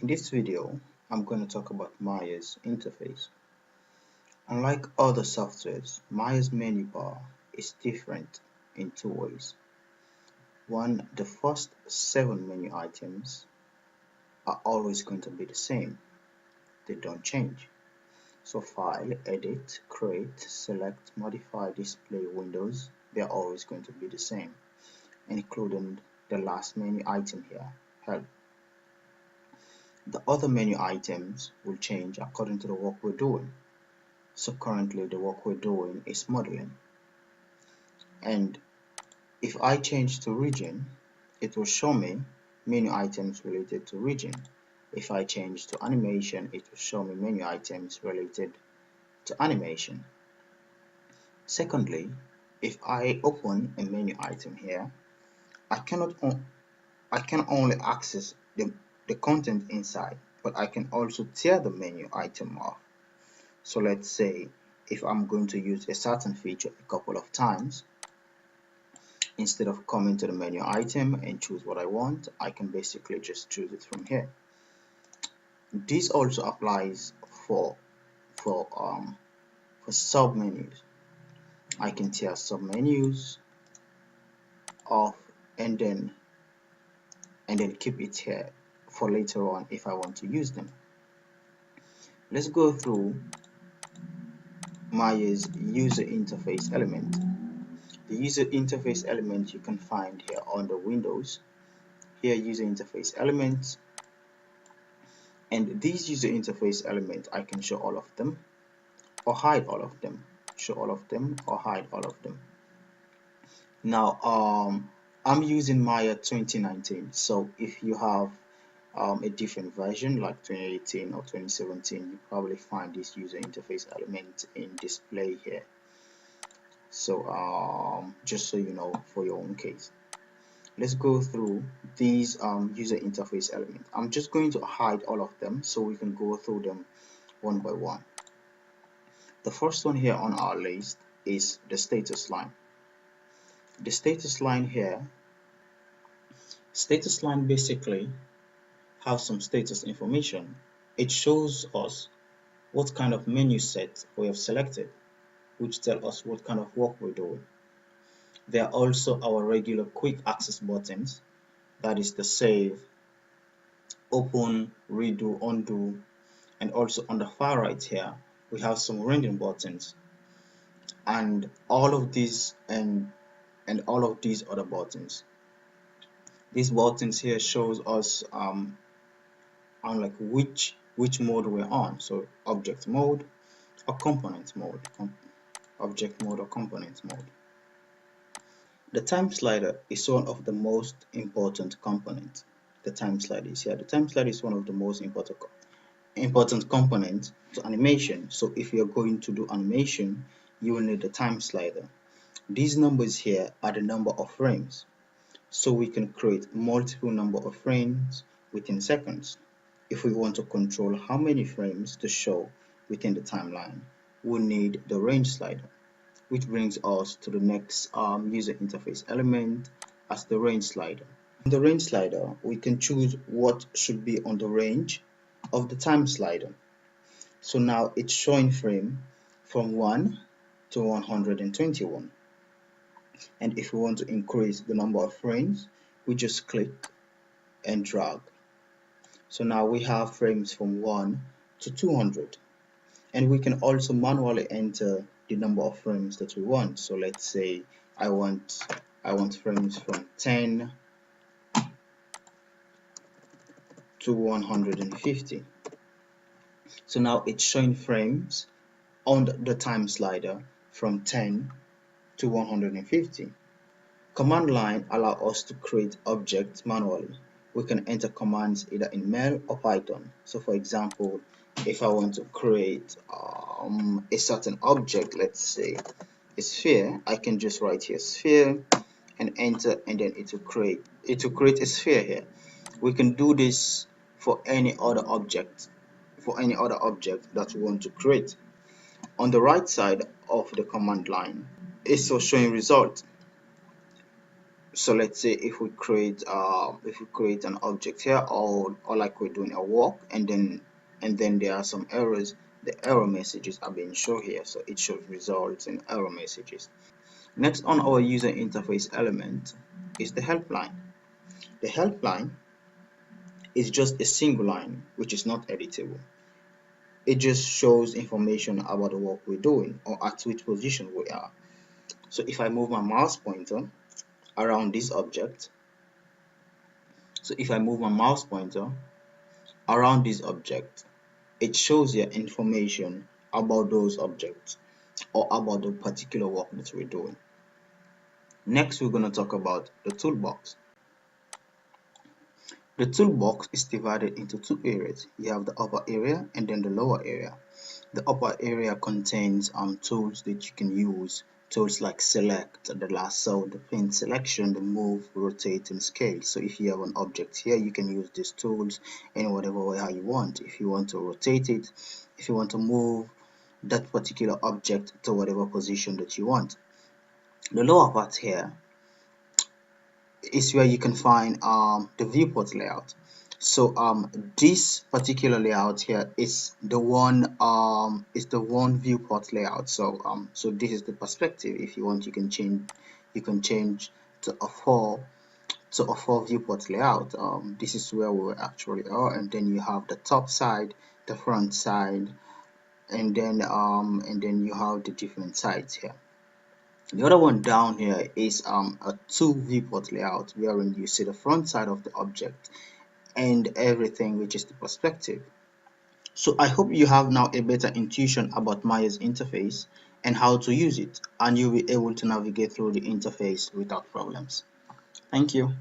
In this video, I'm going to talk about Maya's interface. Unlike other softwares, Maya's menu bar is different in two ways. One, the first 7 menu items are always going to be the same. They don't change. So File, Edit, Create, Select, Modify, Display, Windows, they're always going to be the same, including the last menu item here, Help. The other menu items will change according to the work we're doing. So currently the work we're doing is modeling. And if I change to region, it will show me menu items related to region. If I change to animation, it will show me menu items related to animation. Secondly, if I open a menu item here, I can only access the content inside, but I can also tear the menu item off. So let's say if I'm going to use a certain feature a couple of times, instead of coming to the menu item and choose what I want, I can basically just choose it from here. This also applies for submenus. I can tear submenus off and then keep it here for later on if I want to use them. Let's go through Maya's user interface element. The user interface element you can find here under Windows. Here, user interface elements, and these user interface elements, I can show all of them or hide all of them, show all of them or hide all of them. Now I'm using Maya 2019, so if you have a different version like 2018 or 2017, you probably find this user interface element in display here. So just so you know for your own case, let's go through these user interface elements. I'm just going to hide all of them so we can go through them one by one. The first one here on our list is the status line. The status line here, status line basically has some status information. It shows us what kind of menu set we have selected, which tell us what kind of work we're doing. There are also our regular quick access buttons, that is the save, open, redo, undo, and also on the far right here we have some rendering buttons, and all of these all of these other buttons. These buttons here shows us on like which mode we're on, so object mode or component mode, object mode or component mode. The time slider is one of the most important components. The time slider is here. The time slider is one of the most important components to animation. So if you're going to do animation, you will need the time slider. These numbers here are the number of frames. So we can create multiple number of frames within seconds. If we want to control how many frames to show within the timeline, we need the range slider, which brings us to the next user interface element as the range slider. On the range slider, we can choose what should be on the range of the time slider. So now it's showing frame from 1 to 121. And if we want to increase the number of frames, we just click and drag. So now we have frames from 1 to 200. And we can also manually enter the number of frames that we want. So let's say I want frames from 10 to 150. So now it's showing frames on the time slider from 10 to 150. Command line allows us to create objects manually. We can enter commands either in Mail or Python. So for example, if I want to create a certain object, let's say a sphere, I can just write here sphere and enter, and then it will create a sphere here. We can do this for any other object that we want to create. On the right side of the command line, it's also showing result. So let's say if we create an object here, or like we're doing a walk, and then there are some errors. The error messages are being shown here, so it should result in error messages. Next on our user interface element is the helpline. The helpline is just a single line which is not editable. It just shows information about the work we're doing or at which position we are. So if I move my mouse pointer around this object, so if I move my mouse pointer around this object, it shows you information about those objects or about the particular work that we're doing. Next, we're going to talk about the toolbox. The toolbox is divided into two areas. You have the upper area and then the lower area. The upper area contains tools that you can use, tools like select, the lasso, the pin selection, the move, rotate, and scale. So if you have an object here, you can use these tools in whatever way how you want. If you want to rotate it, if you want to move that particular object to whatever position that you want. The lower part here is where you can find the viewport layout. So this particular layout here is the one viewport layout. So this is the perspective. If you want, you can change to a four viewport layout. This is where we actually are, and then you have the top side, the front side, and then you have the different sides here. The other one down here is a two viewport layout, wherein you see the front side of the object and everything, which is the perspective. So I hope you have now a better intuition about Maya's interface and how to use it, and you'll be able to navigate through the interface without problems. Thank you.